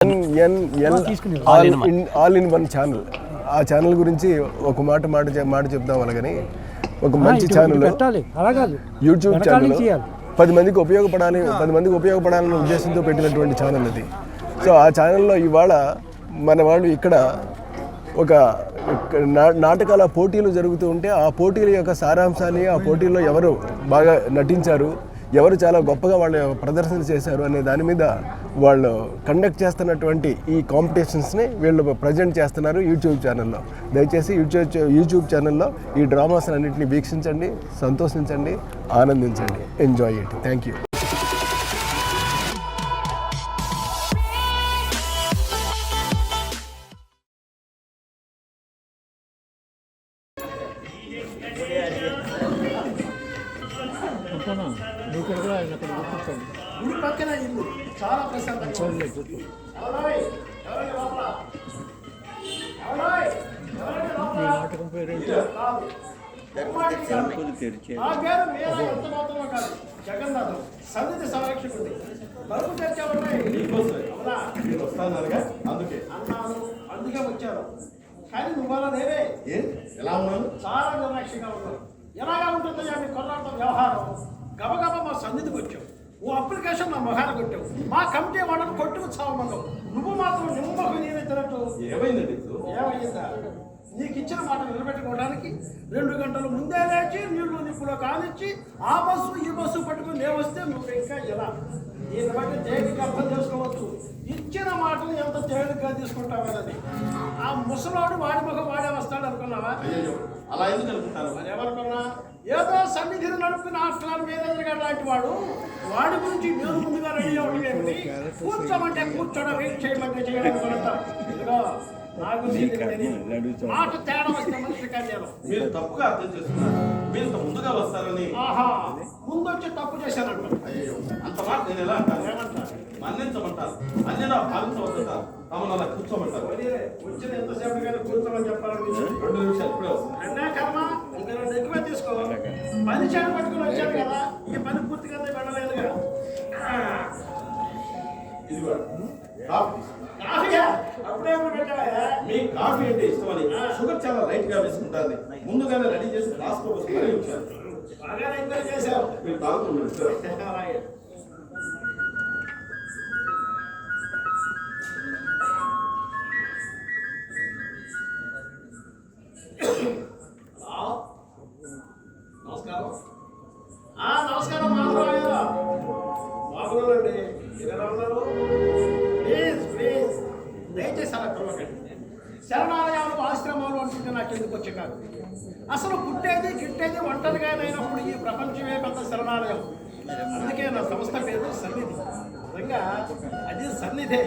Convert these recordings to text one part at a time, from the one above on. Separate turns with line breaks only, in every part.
All in one channel. ఆ channel గురించి ఒక మాట చెప్దాం అలాగని ఒక మంచి ఛానల్, యూట్యూబ్ ఛానల్ 10 మందికి ఉపయోగపడాలనే ఉద్దేశంతో పెట్టినటువంటి ఛానల్ అది. సో ఆ ఛానల్లో ఇవాళ మన వాళ్ళు ఇక్కడ ఒక నాటకాల పోటీలు జరుగుతూ ఉంటే ఆ పోటీల యొక్క సారాంశాన్ని, ఆ పోటీల్లో ఎవరు బాగా నటించారు, ఎవరు చాలా గొప్పగా వాళ్ళు ప్రదర్శన చేశారు అనే దాని మీద వాళ్ళు కండక్ట్ చేస్తున్నటువంటి ఈ కాంపిటీషన్స్ని వీళ్ళు ప్రజెంట్ చేస్తున్నారు యూట్యూబ్ ఛానల్లో. దయచేసి యూట్యూబ్ ఛానల్లో ఈ డ్రామాస్ అన్నింటినీ వీక్షించండి, సంతోషించండి, ఆనందించండి. Enjoy it. Thank you.
గుడి పక్కన ఇల్లు చాలా ప్రశాంతంగా
నాటకం పేరేంటి?
జగన్నాథం సన్నిధి సంరక్షకుడి బరువు అందుకే వచ్చాను. కానీ నువ్వు అలా నేనే
ఎలా ఉన్నాను?
చాలా నిర్లక్ష్యంగా ఉన్నావు. ఎలాగా ఉంటుందో మీ కొన్నాళ్ళతో వ్యవహారం. గబగబ మా సన్నిధికి వచ్చావు, ఓ అప్లికేషన్ నా మొహాన్ని కొట్టావు, మా కమిటీ వాళ్ళని కొట్టుకు చావమన్నావు. నువ్వు మాత్రం నిమ్మకు నేనే తినట్టు. ఏమైందా? నీకు ఇచ్చిన మాట నిలబెట్టుకోవడానికి 2 గంటల ముందే లేచి నీళ్లు నిప్పులో కానిచ్చి ఆ బస్సు ఈ బస్సు పట్టుకుని నేను వస్తే నువ్వు ఇంకా ఎలా? దీన్ని బట్టి తేలిక అర్థం చేసుకోవచ్చు ఇచ్చిన మాటను ఎంత తేలికగా తీసుకుంటామన్నది. ఆ ముసలాడు వాడి ముఖం వాడే వస్తాడు అనుకున్నావా?
అలా ఎందుకు అనుకుంటాను?
మరి ఎవరుకున్నా ఏదో సన్నిధిని నడుపుకున్న హాస్టల్ మేనేజర్ గారు లాంటి వాడి గురించి నేను ముందుగా రెడీ అవ్వడం ఏమిటి? కూర్చోమంటే కూర్చోడం, వెయిట్ చేయమంటే చేయడానికి ఇదిగో నాకు మాట తేడా వస్తే మనిషి కార్యాలు.
మీరు తప్పుగా అర్థం చేస్తున్నారు. మీరు ముందుగా వస్తారని.
ఆహా, ముందు వచ్చి తప్పు చేశానంట.
అయ్యో, అంత మాట నేను ఎలా అంటాను?
ఏమంటారు?
మన్నించమంటారు, అన్యదా భావించవద్దంటారు, తమను అలా కూర్చోమంటారు.
వచ్చిన ఎంతసేపు కానీ కూర్చోమని చెప్పాలని
2 నిమిషాలు ఇప్పుడే వస్తాను.
అన్నా కర్మ, ఇంకా 2 ఎక్కువే తీసుకో. పని చేయడం పట్టుకుని వచ్చాను కదా, ఈ పని పూర్తిగా వెళ్ళలేదుగా.
ఇది కాఫీ.
కాఫీయా? అప్పుడే పెట్టావా?
మీ కాఫీ అంటే ఇష్టమని షుగర్ చాలా లైట్ గా వేసుకుంటాను. ముందుగానే రెడీ చేసి గ్లాస్ తో మరీ వచ్చాను.
బాగా ఎంజాయ్ చేశావు.
మీరు తాగుతున్నారు.
అలాగే. నమస్కారం. నమస్కారం మాధవరావు గారు. బాగున్నానండి. ఎలా ఉన్నారు? ప్లీజ్ దయచేసి అలా కలవకండి. శరణాలయాలు, ఆశ్రమాలు అంటుంటే నాకు ఎందుకు వచ్చే కాదు. అసలు పుట్టేది గిట్టేది ఒంటరిగానైనప్పుడు ఈ ప్రపంచమే పెద్ద శరణాలయం. అందుకే నా సంస్థ పేరు సన్నిధి. నిజంగా అది సన్నిధే.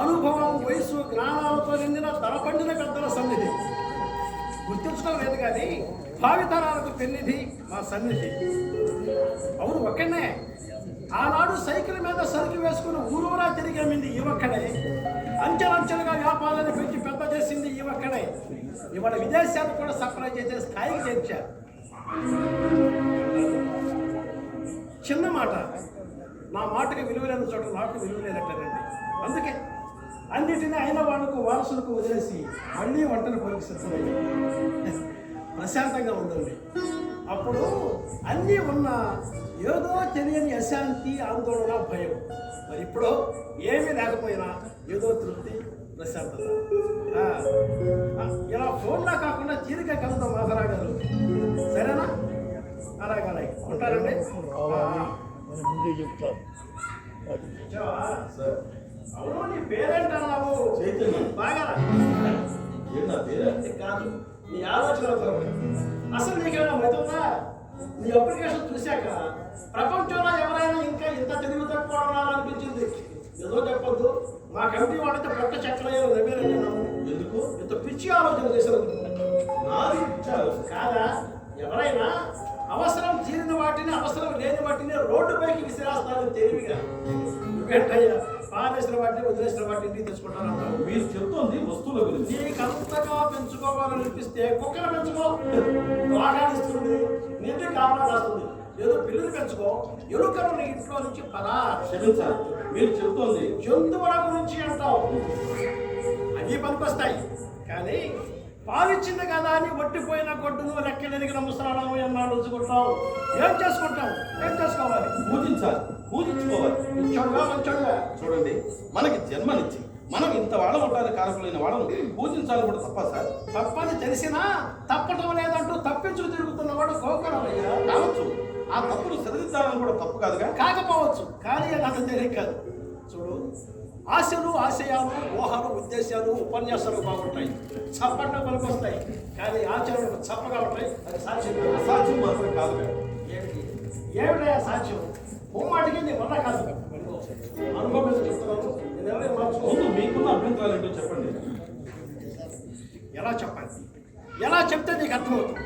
అనుభవం, వయసు, జ్ఞానాలతో నిండిన తలపండిన పెద్దల సన్నిధి. గుర్తించడం లేదు కానీ భావితరాలకు పెన్నిధి మా సన్నిధి. అవును, ఒక్కడే. ఆనాడు సైకిల్ మీద సరికి వేసుకుని ఊరూరా తిరిగేమింది ఈ ఒక్కడే. అంచెలంచెలుగా వ్యాపారాన్ని పెంచి పెద్ద చేసింది ఈ ఒక్కడే. ఇవాళ విదేశాలకు కూడా సప్లై చేసే స్థాయికి చేర్చారు. చిన్న మాట, నా మాటకి విలువ లేని చోట నాకు విలువ లేదట్టండి. అందుకే అన్నిటినీ అయిన వాళ్ళకు వారసులకు వదిలేసి మళ్ళీ వంటను పరీక్షిస్తున్నాయి. ప్రశాంతంగా ఉందండి. అప్పుడు అన్నీ ఉన్నా ఏదో తెలియని అశాంతి, ఆందోళన, భయం. మరి ఇప్పుడు ఏమీ లేకపోయినా ఏదో తృప్తి, ప్రశాంతత. ఇలా ఫోన్లా కాకుండా తీరిక కలుద్దాం మాధవరావు గారు. సరేనా? అలాగే ఉంటారండి.
ముందే చెప్తాను.
అవును, నీ పేరేంటన్నావు?
చైతన్యం.
బాగా కాదు, నీ ఆలోచన. అసలు నీకేమైనా మతుందా? నీ అప్లికేషన్ చూశాక ప్రపంచంలో ఎవరైనా ఇంకా ఇంత తెలివి తక్కువ అనిపించింది. ఏదో చెప్పొద్దు, మా కమిటీ వాళ్ళతో పట్ట చక్రయ్యో రమేనంటున్నాము.
ఎందుకు
ఇంత పిచ్చి ఆలోచన చేసినందుకు కాదా? ఎవరైనా అవసరం తీరిన వాటిని, అవసరం లేని వాటిని రోడ్డుపైకి విసిరేస్తారు తెలివిగా. నువ్వేంటయ్యా పారేసిన వాటిని, వదిలేసిన వాటిని ఇంటికి తెచ్చుకుంటానంటావు.
మీరు చెప్తోంది వస్తువుల గురించి.
నీకు అంతగా పెంచుకోవాలనిపిస్తే కుక్కను పెంచుకో. వాడాడిస్తుంది, నిండి కాపాడు వస్తుంది. ఏదో పిల్లలు పెంచుకో, ఎలుకను నీ ఇంట్లో నుంచి పదా.
క్షమించాలి, మీరు చెబుతోంది
జంతువుల గురించి అంటావు, అవి పనికొస్తాయి. కానీ పాలిచ్చింది కదా అని ఒట్టిపోయిన గొడ్డును రెక్కలెదిగిన ముసలాడము ఎన్నాళ్ళు రుచుకుంటావు. ఏం చేసుకుంటావు? ఏం చేసుకోవాలి?
పూజించాలి, పూజించుకోవాలి.
ఇచ్చోడుగా మంచోడుగా
చూడండి, మనకి జన్మనిచ్చి మనం ఇంత వాళ్ళ ఉంటానికి కారకులైన వాళ్ళను పూజించాలి కూడా తప్ప సార్?
తప్పని తెలిసినా తప్పటం లేదంటూ తప్పించుకు తిరుగుతున్నవాడు గోకరమయ్యా.
కావచ్చు, ఆ తప్పును సరిదిద్దాలని కూడా తప్పు కాదుగా.
కాకపోవచ్చు, కానీ అది తెలియదు కాదు. చూడు, ఆశలు, ఆశయాలు, ఊహలు, ఉద్దేశాలు, ఉపన్యాసాలు బాగుంటాయి, చప్పట్లు పనికొస్తాయి. కానీ ఆచరణకు చప్పగా ఉంటాయి. అది సాక్ష్యం కాదు.
అసాధ్యం మాత్రం కాదుగా.
ఏమిటయా సాక్ష్యం? ముమ్మాటికి నీ వల్ల కాదు. అనుభవం మీద చెప్తున్నాను. నేను ఎవరైనా మార్చుకో.
ముందు మీకున్న అభ్యంతరాలు ఏంటో చెప్పండి.
ఎలా చెప్పాలి? ఎలా చెప్తే నీకు అర్థమవుతుంది?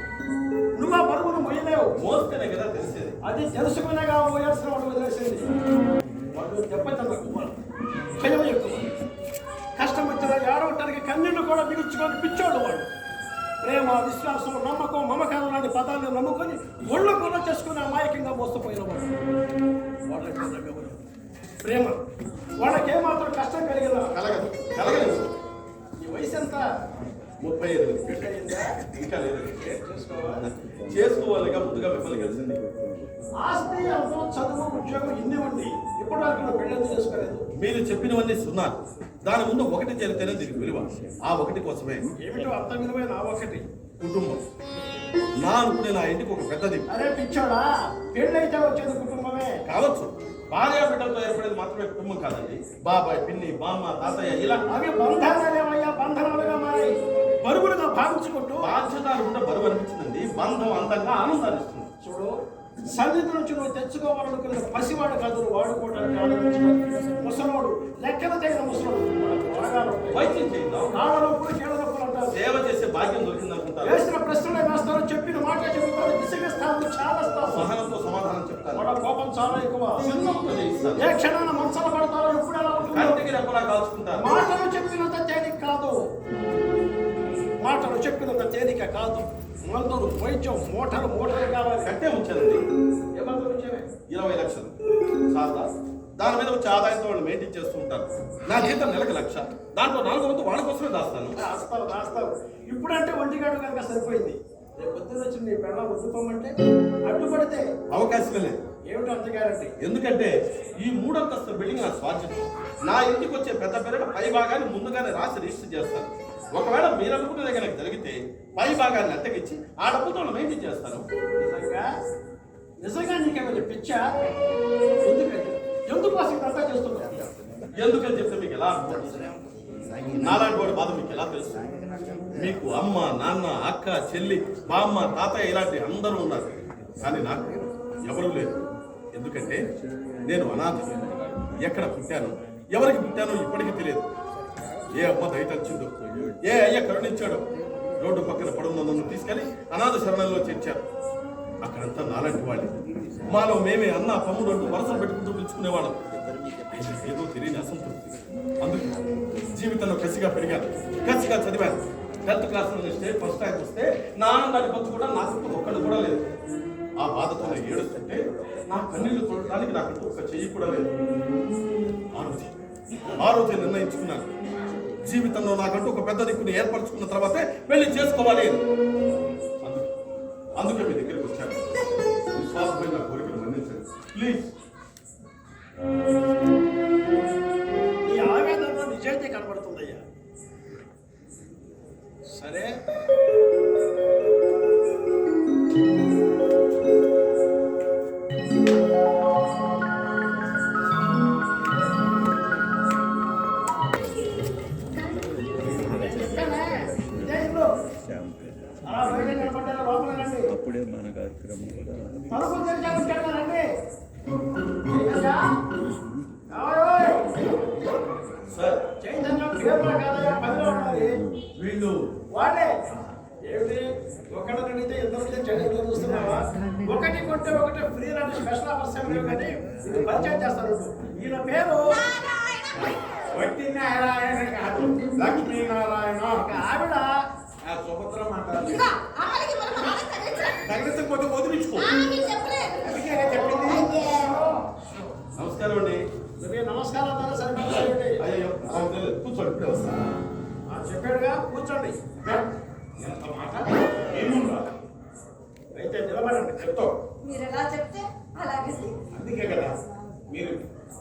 నువ్వు ఆ బరువును మొయ్యలేవు.
మోస్తేనే కదా తెలిసేది.
అది తెలుసుకునేగా మోయాల్సిన వాడు వదిలేసింది. వాడు దెబ్బతిన్న భయం ఎక్కువ. కష్టం వచ్చిన ఏడవటానికి కన్నీళ్లు కూడా మిగుల్చుకొని పిచ్చోడు వాడు. ప్రేమ, విశ్వాసం, నమ్మకం, మమకారం లాంటి పదాలను నమ్ముకొని ఒళ్ళు కూడా చేసుకుని అమాయకంగా మోసపోయిన వాడు. వాళ్ళకి ప్రేమ వాళ్ళకేమాత్రం కష్టం కలిగిన
కలగదు, కలగలేదు.
ఈ వయసు ఎంత?
35. ఇంకా లేదు. చేసుకోవాలిగా. ముందుగా మిమ్మల్ని కలిసింది.
ఆస్తి, అంతం, చదువు, ఉద్యోగం ఇన్ని ఉంది. ఇప్పుడు వరకు నువ్వు పెళ్ళెందుకు చేసుకోలేదు?
మీరు చెప్పినవన్నీ సున్నారు. దాని ముందు ఒకటి చేరితేనే దీనికి విలువ. ఆ ఒకటి కోసమే.
ఏమిటో అంత విలువైన ఆ ఒకటి?
కుటుంబం. నా అనుకునే నా ఇంటికి ఒక పెద్దది.
అరే పిచ్చోడా, పెళ్ళైతే వచ్చేది కుటుంబమే.
కావచ్చు, భార్య బిడ్డలతో ఏర్పడేది మాత్రమే కుటుంబం కాదండి. బాబాయ్, పిన్ని, బామ్మ, తాతయ్య, ఇలా
అవి బంధాలేమయ్యా, బంధనాలుగా మారి బరువులుగా భావించుకుంటూ.
బాధ్యతలు కూడా బరువు అనిపించిందండి. బంధం అందంగా ఆనందాన్ని ఇస్తుంది.
చూడు, సన్నిధి నుంచి నువ్వు తెచ్చుకోవాలనుకున్న పసివాడు కాదు, నువ్వు వాడుకోవడానికి ఆలోచించిన ముసలోడు, లెక్కన తగిన ముసలోడు.
వైద్యం చేద్దాం.
కాళ్ళనొప్పులు, కీళ్ళనొప్పులు అంటారు.
సేవ చేసే భాగ్యం దొరికింది అనుకుంటారు.
వేసిన ప్రశ్నలే వేస్తారు, చెప్పిన మాట చెబుతారు, విసిగిస్తాను, చాలా
సహనంతో సమాధానం చెప్తారు.
వాళ్ళ కోపం చాలా ఎక్కువ.
చిన్నప్పుడు చేయిస్తారు.
ఏ క్షణాన మనసులో పడతారో ఎప్పుడు ఎలా ఉంటుంది?
కంటికి రెప్పలా కాల్చుకుంటారు.
మాటలు చెప్పినంత తేలిక కాదు. మాటలు చెప్పినంత తేలిక కాదు. మందులు, వైద్యం, మూటలు కావాలి.
కట్టే ఉంచారండి.
ఏమంటారు?
20 లక్షలు సాదా. దాని మీద వచ్చే ఆదాయంతో వాళ్ళు మెయింటైన్ చేస్తూ ఉంటారు. నా జీతం నెలకు 1,00,000. దాంట్లో 4 వంతు వాళ్ళ కోసమే దాస్తాను.
రాస్తావు. ఇప్పుడంటే ఒంటిగాడు కనుక సరిపోయింది. రేపు పొద్దున్న వచ్చి నీ పెళ్ళ వద్దుకోమంటే అడ్డుపడితే
అవకాశమే లేదు.
ఏమిటో అంత గ్యారంటీ?
ఎందుకంటే ఈ 3 అంతస్తుల బిల్డింగ్ నా స్వాధ్యం. నా ఇంటికి వచ్చే పెద్ద పెరట పై భాగాన్ని ముందుగానే రాసి రిజిస్టర్ చేస్తాను. ఒకవేళ మీరు అనుకున్నదే కనుక జరిగితే పై భాగాన్ని అట్టగిచ్చి ఆ డబ్బుతో మెయింటైన్ చేస్తాను.
నిజంగా నీకేమైనా పిచ్చా? ఎందుకోసం ఇదంతా చేస్తున్నా?
ఎందుకని చెప్తే మీకు ఎలా అర్థమవుతుంది? నాలాంటి వాడి బాధ మీకు ఎలా తెలుసు? మీకు అమ్మ, నాన్న, అక్క, చెల్లి, బామ్మ, తాతయ్య ఇలాంటి అందరూ ఉన్నారు. కానీ నాకు ఎవరు లేరు. ఎందుకంటే నేను అనాథ. ఎక్కడ పుట్టాను, ఎవరికి పుట్టానో ఇప్పటికీ తెలియదు. ఏ అమ్మ దయతలిచిందో, ఏ అయ్య కరుణించాడో. రోడ్డు పక్కన పడున్న నన్ను తీసుకెళ్లి అనాథ శరణంలో చేర్చారు. అక్కడంతా నాలాంటి వాళ్ళే. మాలో మేమే అన్న, తమ్ముడు అంటూ వరసలు పెట్టుకుంటూ పిలుచుకునేవాళ్ళం. ఏదో తెలియని అసంతృప్తి. అందుకే జీవితంలో కసిగా పెరిగాను, కసిగా చదివాను. 10th క్లాస్ నుండి స్టేట్ ఫస్ట్ ర్యాంక్ వస్తే నా ఆనందాన్ని పంచు కూడా నాకు ఒక్కడు కూడా లేదు. ఆ బాధతో నేను ఏడుస్తుంటే నా కన్నీళ్లు చూడటానికి నాకు ఒక్క చెయ్యి కూడా లేదు. ఆ రోజే నిర్ణయించుకున్నాను, జీవితంలో నాకంటూ ఒక పెద్ద దిక్కుని ఏర్పరచుకున్న తర్వాతే పెళ్లి చేసుకోవాలి అని. అందుకే మీ దగ్గరికి వచ్చాను. విశ్వాసమైన కోరికను మన్నించండి ప్లీజ్.
ఈ ఆవేదనలో నిజాయితీ కనబడుతుందయ్యా. సరే,
అప్పుడే మన కార్యక్రమం కూడా
సార్, వీళ్ళు
వాళ్ళే ఏమిటి? ఒకటి అడిగితే ఇద్దరు చెడు చూస్తున్నావా? ఒకటి కొంటే ఒకటి ఫ్రీ లాంటి స్పెషల్ ఆఫర్స్ ఏమి లేవు, కానీ ఇది పరిచయం చేస్తారు. ఈయన పేరు వట్టి నారాయణ కాదు, లక్ష్మీనారాయణ. ఆవిడ సుభద్ర మాట్లాడాలి. తగిలించకపోతే వదిలించుకో.
కూర్చోండి ఇప్పుడే వస్తా.
చెప్పాడుగా కూర్చోండి.
ఎంత మాట ఏముందా?
అయితే నిలబడండి చెప్తాం.
మీరు ఎలా చెప్తే అలాగే.
అందుకే కదా మీరు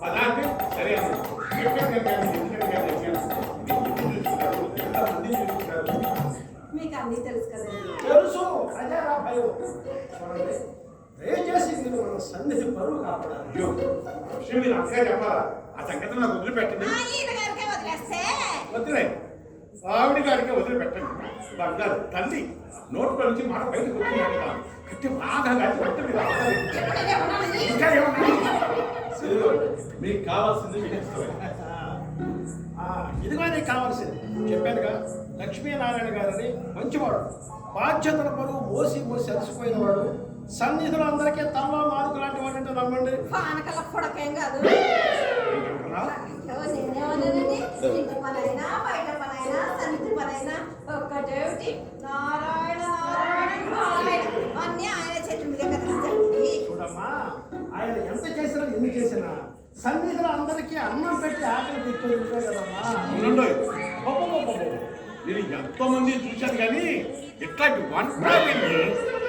పదార్థి సరే అన్నారు.
మీకు అన్నీ తెలుసు కదండి.
తెలుసు అదే నా భయం. చూడండి దయచేసి మీరు మన సన్నిధి పరువు కాపాడాలి.
విషయం మీరు అంతగా చెప్పాలా? ఆ సంగతి నాకు వదిలిపెట్టండి.
ఈయన గారికే వదిలేస్తే
వదిలే ఆవిడ గారికి వదిలిపెట్టండి. బంగారు తల్లి నోట్లో నుంచి మాట బయటకు వచ్చిందంటే కాదు కట్టి బాగా కలిసి పట్టు మీరు ఇంకా ఏమన్నా మీకు కావాల్సింది మీకు ఇష్టమే.
ఇదిగో నీకు కావాల్సింది చెప్పానుగా. లక్ష్మీనారాయణ గారని మంచివాడు, బాధ్యతల బరువు మోసి మోసి అలసిపోయిన వాడు, సన్నిధులు అందరికీ తనలో నాలుగు లాంటి వాడు అంటే నమ్మండి.
పానకల పొడకేం కాదు. నేనేమన్నానండి, ఇంటి పనైనా బయట పనైనా సన్నిధి పనైనా ఒక్కటేమిటి నారాయణ నారాయణ నారాయణ అన్నీ ఆయన చెట్టు మీద కదండి.
చూడమ్మా, ఆయన ఎంత చేసినా ఎన్ని చేసినా సన్నిధులు అందరికీ అన్నం పెట్టి ఆకలి పెట్టుకుని కదమ్మా.
నేను ఎంతో మంది చూశాను కానీ ఇట్లాంటి వంట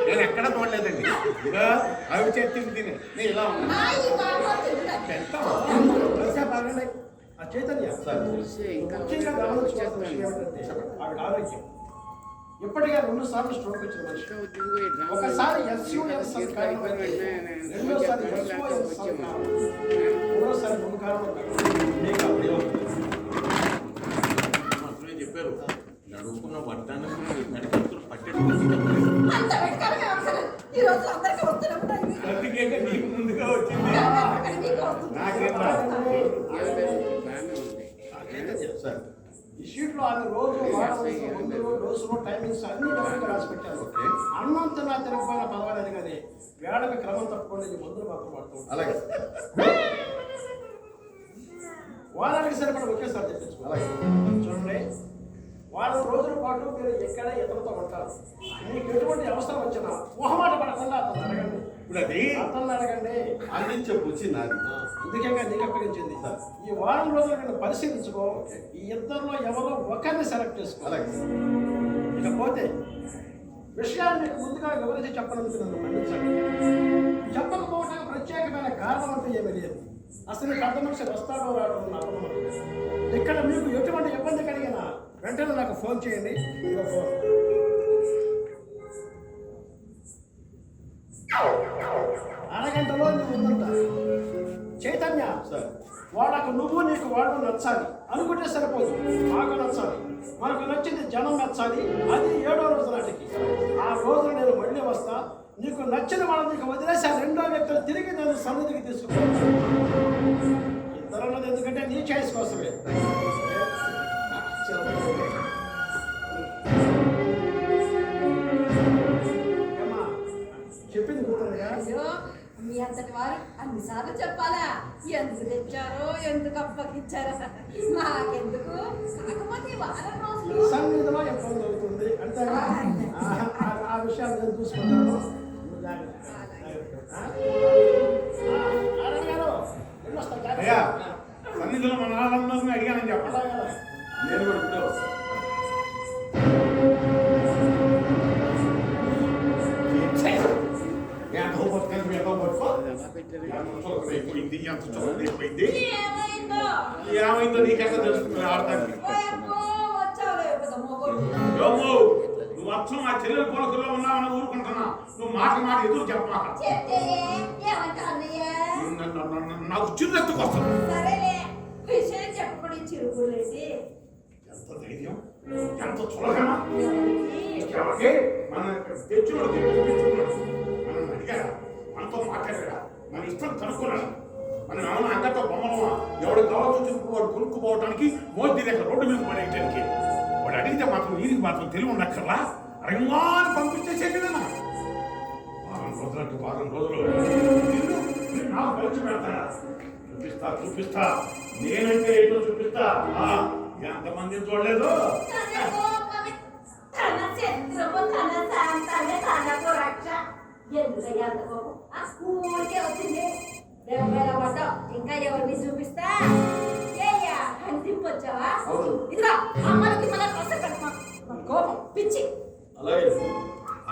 నేను ఎక్కడ చూడలేదండి. ఇక అవి చెప్పింది తిని నేను ఇలా ఉన్నా.
ఆ చైతన్య ముఖ్యంగా గమనించుకోవాల్సిన విషయం ఏమిటంటే ఆవిడ ఆరోగ్యం. ఇప్పటికే 2 సార్లు స్ట్రోక్ వచ్చిన మనిషి. ఒకసారి SUS అని కారణం అయితే, రెండోసారి SOS అని కారణం, మూడోసారి 3 కారణం
మీకు అప్పుడే మాత్రమే చెప్పారు. నడుపుకున్న వడ్డాన్ని నడిపడుతున్న పట్టేట్టుకోవచ్చు.
అంత వెనకాలగా అసలు ఈ రోజు అందరికీ వస్తున్నప్పుడు
అందుకే నీకు ముందుగా వచ్చింది. సార్
ఈ షీట్లో ఆమె రోజు వాడవలసిన మందులు, డోసులు, టైమింగ్స్ అన్ని డబ్బులు రాసి పెట్టారు. అన్నం తిన్నా తినకపోయినా పర్వాలేదు కానీ వేళకి క్రమం తప్పకుండా ఈ మందులు మాత్రం పడుతూ
అలాగే
వారానికి సరిపడా ఒకేసారి తెప్పించుకోవాలి. చూడండి, వారం రోజుల పాటు మీరు ఎక్కడ ఇతరులతో ఉంటారు. మీకు ఎటువంటి అవసరం వచ్చినా మొహమాట పడకుండా అతను అడగండి.
ఇప్పుడు అది
అతన్ని అడగండి.
అందించే వచ్చి నాది
అందుకేగా నీకు అప్పగించింది. ఈ వారం రోజులు నేను పరిశీలించుకో. ఈ ఇద్దరిలో ఎవరో ఒకరిని సెలెక్ట్ చేసుకో.
అలాగే
ఇకపోతే విషయాన్ని మీకు ముందుగా వివరించి చెప్పడానికి నన్ను మన్నించండి. చెప్పకపోవడానికి ప్రత్యేకమైన కారణం అంటే ఏమీ లేదు. అసలు పెద్ద మనిషి వస్తాడో రాడో నాకు నమ్మకం లేదు. ఇక్కడ మీకు ఎటువంటి ఇబ్బంది కలిగినా వెంటనే నాకు ఫోన్ చేయండి. ఇదిగో ఫోన్. అరగంటలో నువ్వు ఉందంట. చైతన్య
సార్
వాళ్ళకు నువ్వు నీకు వాళ్ళు నచ్చాలి అనుకుంటే సరిపోదు. మాకు నచ్చాలి, మనకు నచ్చింది జనం నచ్చాలి. అది 7వ రోజు నాటికి. ఆ రోజు నేను మళ్ళీ వస్తా. నీకు నచ్చిన వాళ్ళని నీకు వదిలేసి ఆ 2వ వ్యక్తులు తిరిగి నేను సన్నిధికి తీసుకుంటాను. ఇద్దరన్నది ఎందుకంటే నీ చాయిస్ కోసమే. చెప్పింది గుర్తుందిగా.
అయ్యో, మీ అంతటి వారు అన్నిసార్లు చెప్పాలా? ఎందుకు తెచ్చారో, ఎందుకు అప్పగించారో మాకెందుకు. కాకపోతే వారం రోజులు
సన్నిధిలో ఇబ్బంది అవుతుంది అంటే ఆ విషయాలు నేను చూసుకుంటాను.
అయ్యా సన్నిధిలో మన వాళ్ళందరినీ అడిగానని చెప్పాలి. నేను కూడా ఇప్పుడే వస్తాను. ఏమైందో నీకెక్కడ తెలుస్తుంది ఆడతానికి? నువ్వు అచ్చం ఆ చెల్లెల కొడుకులో ఉన్నావని ఊరుకుంటున్నా. నువ్వు మాట ఎదురు చెప్పమాక. నాకు చిన్నెత్తుకు వస్తుంది.
విషయం చెప్పకుండా చిరుగులేసి
ఎంత ధైర్యం, ఎంత చులకన. మన తెచ్చున్నాడు మనం అడిగారా, మనతో మాట్లాడారా, మన ఇష్టం కనుక్కున్నాడు. మనం ఏమన్నా అంగతో బొమ్మలమా? ఎవడు కావచ్చు వాడు కొనుక్కుపోవటానికి మోదీ దగ్గర రోడ్డు మీద పడేయటానికి. వాడు అడిగితే మాత్రం వీరికి మాత్రం తెలివి ఉండక్కర్లా. రంగాన్ని పంపించేసేది వారం రోజులు నాకు కలిసి పెడతారా? చూపిస్తా నేనంటే ఏంటో చూపిస్తా. ఎంతమంది చూడలేదు.
ఊరికే వచ్చింది ఇంకా ఎవరిని చూపిస్తా. అని దింపొచ్చావా
అవును.
ఇదిగో అమ్మలకి మన కోసం కట్టమా కోపం పిచ్చి
అలాగే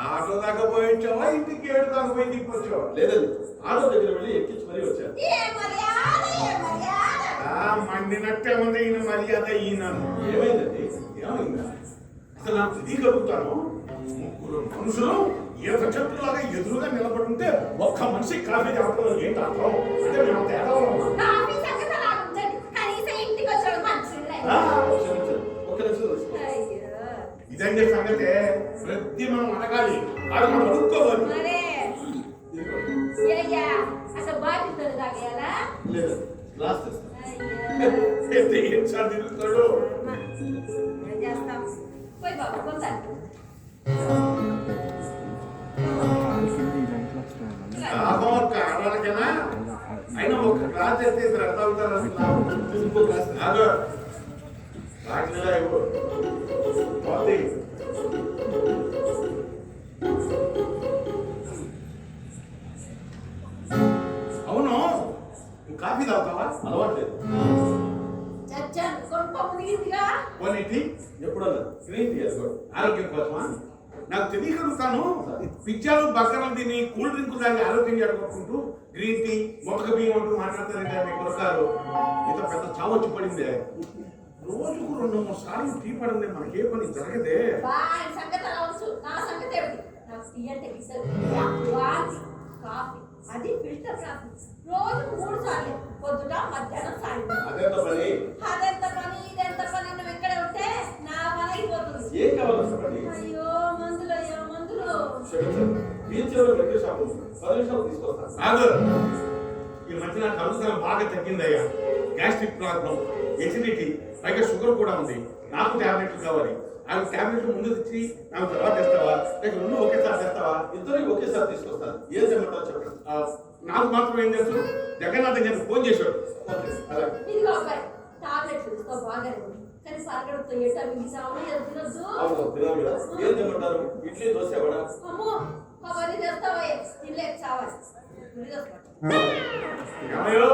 ఆటో దాకా పోయి వచ్చావా ఇంటికి 7 దాకా పోయి దిప్పొచ్చావా?
లేదండి, ఆటో దగ్గర వెళ్ళి ఎక్కించి మరీ వచ్చాను.
ఏ మర్యాద ఏ మర్యాద
మండినట్టే ఉంది ఈయన మర్యాద ఈయన.
ఏమైందండి?
ఏమైందా? అసలు నాకు తెలియగలుగుతాను. ముగ్గురు మనుషులు ఈత చెట్టులాగా ఎదురుగా నిలబడి ఉంటే ఒక్క మనిషి కాఫీ తాగడం ఏంటి అర్థం? అంటే మేము తేడా ఉన్నామా?
కాఫీ సంగతి అలా ఉంచండి కనీసం ఇంటికి వచ్చాడు మంచిలే
క్షమించండి, ఒక్క నిమిషం తీసుకో.
అయ్యో
ఇదండి సంగతే. ప్రతి మనం అడగాలి, అది మనం అడుక్కోవాలి.
మరే
ఇదిగో.
అయ్యా అసలు బాధ్యతలు తాగేయాలా
లేదు, గ్లాస్ తెస్తాను.
అయ్యో
అయితే ఏం సార్ తిరుగుతాడు?
అమ్మా, ఏం చేస్తాం పోయి బాబు కొంటాను
లాభం ఒక్క ఆడవాళ్ళకేనా? అయినా ఒక గ్లాస్ అయితే ఇద్దరు అడతారు.
ఇంకో గ్లాస్
ఆగు. రాగిలా ఇవ్వు. పోతే. అవును, నువ్వు కాఫీ తాగుతావా?
అలవాట్లేదు.
చచ్చాను కొంప మునిగిందిగా
పోనీటి
ఎప్పుడన్నా గ్రీన్ టీ అది కూడా.
ఆరోగ్యం కోసమా? నాకు తెలియగలుగుతాను. పిజ్జాలు బర్గర్లు తిని కూల్ డ్రింక్ తాగి ఆరోగ్యం జరగకుంటూ గ్రీన్ టీ మొదక బియ్యం అంటూ మాట్లాడతారంటే మీ కొరకారు ఇంత పెద్ద చావొచ్చి పడిందే. రోజుకు 2-3 సార్లు టీ పడింది, మనకే పని జరగదే.
బాయ్ సంగతి అవచ్చు నా సంగతి ఏమిటి నాకు టీ అంటే ఇష్టం వాంతి కాఫీ అది ఫిల్టర్ కాఫీ రోజుకు 3 సార్లు పొద్దుట మధ్యాహ్నం సాయంత్రం
అదెంత పని?
అదెంత పని ఇదెంత పని నువ్వు ఇక్కడే ఉంటే నా పని అయిపోతుంది
ఏం కావాలి చెప్పండి?
అయ్యో మందులు
క్షమించండి, బీచ్ చివరి మెడికల్ షాప్ ఉంది, 10 నిమిషాలు తీసుకొస్తాను.
కాదు, ఈ మధ్య నాకు కలుగుదల బాగా తగ్గిందయ్యా. గ్యాస్ట్రిక్ ప్రాబ్లం, ఎసిడిటీ, పైగా షుగర్ కూడా ఉంది. నాకు టాబ్లెట్లు కావాలి. ఆ టాబ్లెట్లు ముందు తెచ్చి నాకు తర్వాత తెస్తావా, లేక 2 ఒకేసారి తెస్తావా?
ఇద్దరికి ఒకేసారి తీసుకొస్తాను. ఏం చేయమంటారు చెప్పండి.
నాకు మాత్రం ఏం తెలుసు? జగన్నాథ్ గారికి ఫోన్ చేశాడు.
ఓకే, అలాగే.
ఇదిగో అబ్బాయి టాబ్లెట్లు ఇస్తావు బాగానే ఉంది కానీ పరగడుతో ఎట్టా మిగిసాము తినొద్దు
అవును, తినాలి కదా. ఏం చేయమంటారు? ఇడ్లీ, దోశ, వడ.
అమ్మో అవన్నీ చేస్తావా తినలేక చావాలి
ఏమయ్యో,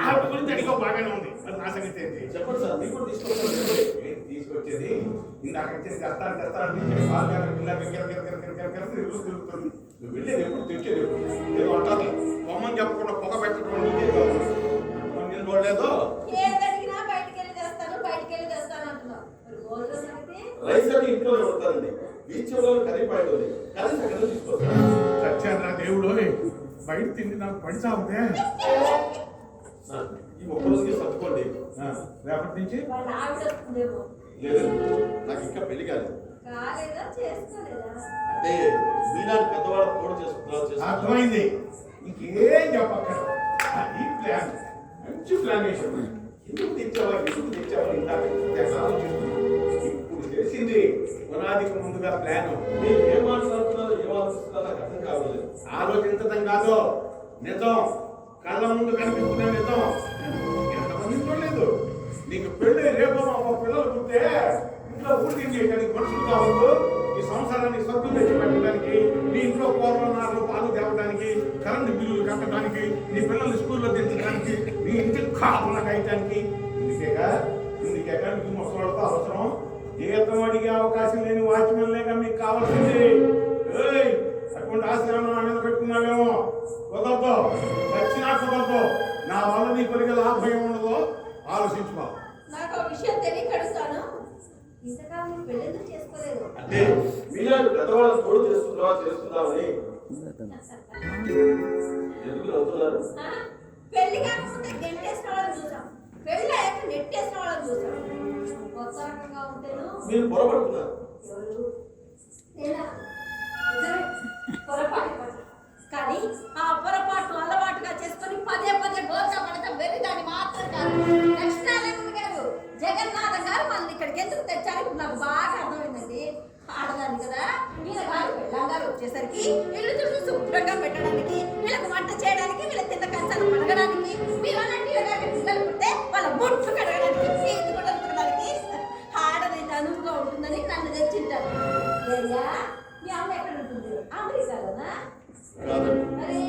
ఆవిడ గురించి అడిగో బాగానే ఉంది. అది నా సంగతి ఏంటి?
చెప్పండి సార్, మీకు కూడా తీసుకొస్తాను.
ఏంటి తీసుకొచ్చేది? ఇందాక ఇచ్చేది తెస్తాను బాగా తిరుగుతుంది. నువ్వు వెళ్ళేది ఎప్పుడు తెచ్చేది ఎప్పుడు? ఏదో అంటారు బొమ్మని చెప్పకుండా పొగ పెట్టడం నేను చూడలేదు.
ఏది అడిగినా బయటికి వెళ్ళి తెస్తాను అంటున్నావు రోజు సంగతి
రైస్ అని ఇంట్లోనే ఉంటారండి. బీచ్ చివరిలో కర్రీ పాయింట్ ఉంది, కర్రీ అక్కడ తీసుకొస్తాను.
చచ్చాను నా దేవుడు, బయట తిండి నాకు పడి సాగుతే.
సార్, ఈ ఒక్క రోజుకి సర్దుకోండి.
రేపటి నుంచి
వాళ్ళ ఆవిడ వస్తుందేమో
లేదండి, నాకు ఇంకా పెళ్లి కాలేదు.
కాలేదా చేసుకోలేదా
అంటే మీలాంటి పెద్దవాళ్ళ తోడు చేసుకుంటున్నారు.
అర్థమైంది. ఇంకేం చెప్పక్కర్. ఈ ప్లాన్ మంచి ప్లాన్ వేసాడు. ఎందుకు తెచ్చావా ఇందాక ఆలోచిస్తున్నాను. ఇప్పుడు తెలిసింది పునాదికి ముందుగా ప్లాన్.
మీరు ఏం మాట్లాడుతున్నారో ఏం ఆలోచిస్తున్నారో నాకు అర్థం కావట్లేదు.
ఆలోచించడం కాదు, నిజం. కళ్ళ ముందు కనిపిస్తున్న నిజం. ఎంతమంది చూడలేదు. నీకు పెళ్ళి రేపు ఒక పిల్లలు పుట్టే ఇంట్లో ఊరికి చేయడానికి మనుషులు కావద్దు. ఈ సంవత్సరాన్ని సరుకులు తెచ్చి పెట్టడానికి, నీ ఇంట్లో కూరలు నాలుగు పాలు తేవడానికి, కరెంటు బిల్లులు కట్టడానికి, నీ పిల్లల్ని స్కూల్లో దించడానికి, నీ ఇంటికి కాపున కాయటానికి. ఇందుకేగా మీకు ముసలితో అవసరం. జీతం అడిగే అవకాశం లేని వాచ్మెన్లేగా మీకు కావాల్సింది. అటువంటి ఆశ్రమం నా మీద పెట్టుకున్నావేమో. కుదరదు, చచ్చినా కుదరదు. నా వల్ల నీ కొరిగే లాభం ఉండదు. ఆలోచించుకో.
నాకు ఆ విషయం తెలియక అడుగుతాను ఇంతకాలం పెళ్ళెందుకు చేసుకోలేదు
అంటే మీలాంటి పెద్దవాళ్ళ తోడు చేసుకుందామని. ఎందుకు అవుతున్నారు?
పెళ్లి కాకపోతే గెంటేసిన వాళ్ళని చూసాం, పెళ్లి అయ్యాక నెట్టేసిన వాళ్ళని చూసాం. కొత్త రకంగా ఉంటేను
మీరు పొరపడుతున్నారు.
ఎవరు నేనా? నిజమే, పొరపాటు పడ్డా. కానీ ఆ పొరపాటు అలవాటుగా చేసుకొని పదే బోధ పడతాం. వెర్రి దాన్ని మాత్రం కాదు. లక్ష్మీనారాయణ గారు, జగన్నాథం గారు మళ్ళీ ఇక్కడికి ఎందుకు తెచ్చారు ఇప్పుడు నాకు బాగా అర్థమైందండి. ఆడదాన్ని కదా, ఈయన గారు పెళ్ళంగారు వచ్చేసరికి ఇల్లు చూసి శుభ్రంగా పెట్టడానికి, వీళ్ళకి వంట చేయడానికి, వీళ్ళ తిన్న కంచాలు కడగడానికి, మీరు అలాంటి పిల్లలు పుట్టే వాళ్ళ బొట్లు కడగడానికి, చేతి కూడా ఉతకడానికి ఆడదైతే అనువుగా ఉంటుందని నన్ను తెచ్చింటారు. ఏరియా మీ అమ్మ ఎక్కడ ఉంటుంది? అమెరికాలోనా?
కాదండి,
మరి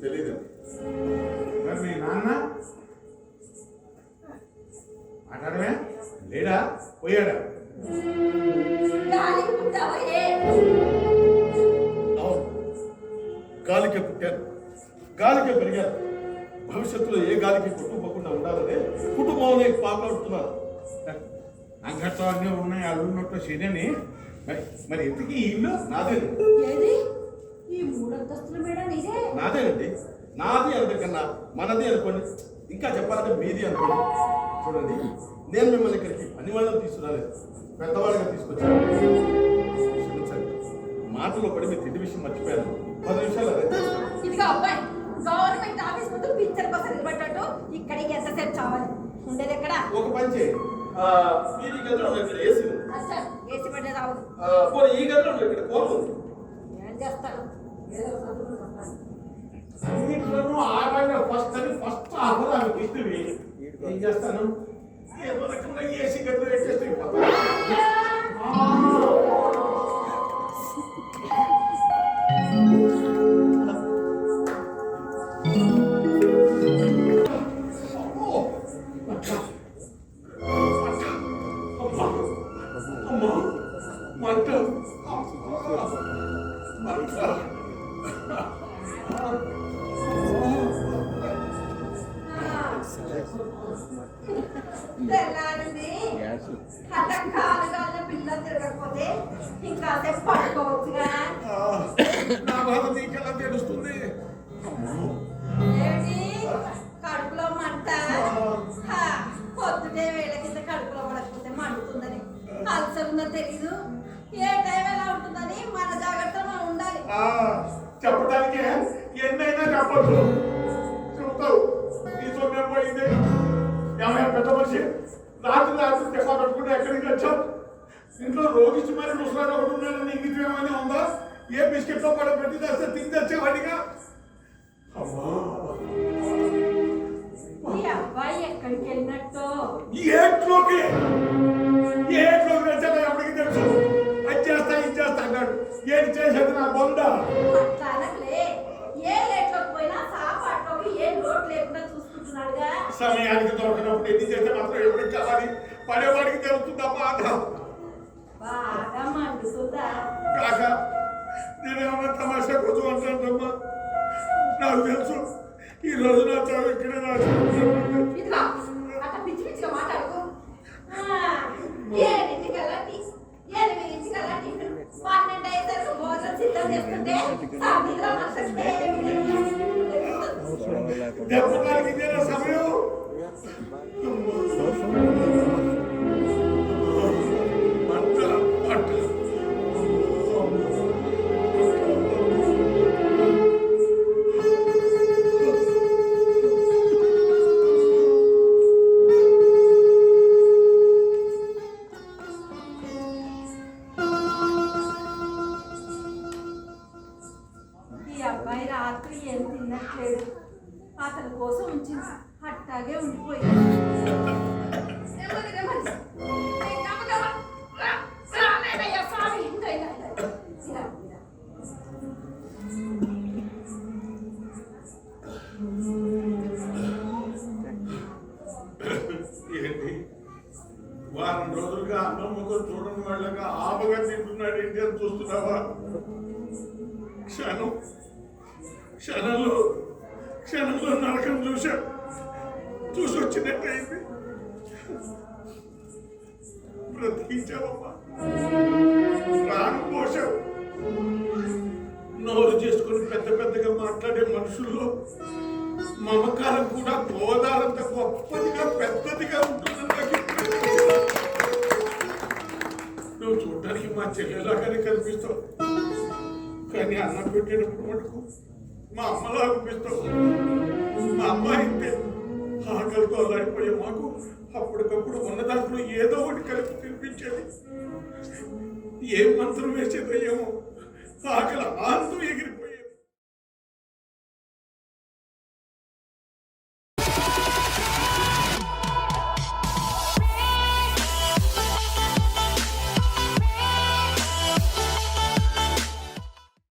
తెలీదు.
మరి మీ నాన్న లేడా పోయాడా?
గాలికి పుట్టావే.
అవును, గాలికే పుట్టారు, గాలికే పెరిగారు. భవిష్యత్తులో ఏ గాలికి కొట్టుకోకుండా ఉండాలని కుటుంబంలో పాకులాడుతున్నారు.
అంగట్లో అన్నీ ఉన్నాయి, అల్లున్నట్టు శని. మరి ఎందుకు ఈ ఇల్లు?
నాదేనండి,
ఏది ఈ 3 అంతస్తుల మేడ నీదే?
నాదేనండి. నాది అనకన్నా మనది అనుకోండి, ఇంకా చెప్పాలంటే మీది అనుకోండి. చూడండి, నేను మిమ్మల్ని ఇక్కడికి పని వాళ్ళని తీసుకురాలేదు, పెద్దవాళ్ళగా తీసుకొచ్చాను. క్షమించండి, మాటలో పడి మీ తిండి విషయం మర్చిపోయాను. 10 నిమిషాలు అదే.
ఇదిగా అబ్బాయి, గవర్నమెంట్ ఆఫీస్ ముందు పిక్చర్ కోసం నిలబడ్డట్టు ఇక్కడికి ఎంతసేపు చావాలి? ఉండేది ఎక్కడ?
ఒక పని చేయండి, మీరు ఈ గదిలో ఇక్కడ ఏసీ ఉంది.
అచ్చా, ఏసీ పడ్డేది రావదు.
పోనీ ఈ గదిలో ఇక్కడ కోపం ఉంది.
ఏం చేస్తాను? ఏదో చదువుకుని చెప్పాలి.
అన్నింటిలోనూ ఆడవాళ్ళ ఫస్ట్ ఆఫర్ ఆమెకి ఇస్తుంది. ఏం చేస్తాను? ఏదో రకంగా ఏసీ గదిలో పెట్టేస్తే
తెల్లారింది. కాలుగా పిల్ల తిరగకపోతే ఇంకా సేపు పడుకోవచ్చుగా.
నా బాధ నీకెలా తెలుస్తుంది?
ఏంటి కడుపులో మంట? పొద్దుటే వేళ కింద కడుపులో పడకపోతే మండుతుందని అల్సర్ ఉందో తెలీదు. ఏ టైం ఎలా ఉంటుందని మన జాగ్రత్తలో మనం ఉండాలి.
చెప్పడానికి ఎన్నైనా చెప్పచ్చు. చెప్తావు ఈ సొమ్యం పోయింది. ఏమైనా పెద్ద మనిషి రాత్రి తెప్ప పెట్టుకుంటే ఎక్కడికి వచ్చావు? ఇంట్లో రోగిచ్చి మరి ముసలాడు ఒకటి ఉన్నాడు. నీకు ఇది ఏమైనా ఉందా? ఏ బిస్కెట్లో పడ పెట్టి తెస్తే తిని తెచ్చేవాడిగా.
ఈ అబ్బాయి ఎక్కడికి వెళ్ళినట్టు?
ఏట్లోకి వచ్చాడో ఎవరికి తెలుసు? అది చేస్తా ఇది చేస్తా అన్నాడు. ఏది చేసేది నా బొంద.
అట్లా అనట్లే. ఏ లేట్లోకి పోయినా సాపాట్లోకి ఏ లోటు లేకుండా చూసుకుంటున్నాడుగా.
సమయానికి దొరకనప్పుడు ఎన్ని చేస్తే మాత్రం ఎవరికి కావాలి? పడేవాడికి తెలుస్తుందా బాధ?
బాగా మండుతుందా?
కాక నేనేమన్నా తమాషా కోసం అంటానమ్మా. నాకు తెలుసు ఈ రోజు నా చావు ఇక్కడే రాసుకుంటాను.
ఇదిగో అట్లా పిచ్చి పిచ్చిగా మాట్లాడుకో. 7:00కల్లా 12 అయ్యేసరికి భోజనం సిద్ధం చేస్తుంటే సాయంత్రం
దెబ్బతానికి ఇదేనా సమయం?
ఈ అబ్బాయి రాత్రి ఏం తిన్నట్లేడు. అతని కోసం ఉంచింది అట్టాగే ఉండిపోయింది.
ఏంటి వారం రోజులుగా అన్నం ముగ్గురు చూడని వాళ్ళగా ఆపగా తింటున్నాడు ఏంటి అని చూస్తున్నావా? క్షణంలో నరకం చూసి వచ్చినట్టయింది. బ్రతికించావమ్మా, ప్రాణం పోసావు. నోరు చేసుకుని పెద్దగా మాట్లాడే మనుషుల్లో మమకారం కూడా గోదారంత గొప్పదిగా పెద్దదిగా ఉంటుందని నాకు ఇప్పుడే తెలుసు. నువ్వు చూడడానికి మా చెల్లెలాగానే కనిపిస్తావు, కానీ అన్నం పెట్టేటప్పుడు మటుకు మా అమ్మలా అనిపిస్తావు. మా అమ్మ అయితే ఆకలితో అల్లాడిపోయే మాకు అప్పటికప్పుడు ఉన్న దాంట్లో ఏదో ఒకటి కలిపి తినిపించేది. ఏం మంత్రం వేసేదో ఏమో ఆకలి ఆంతం ఎగిరిపోయి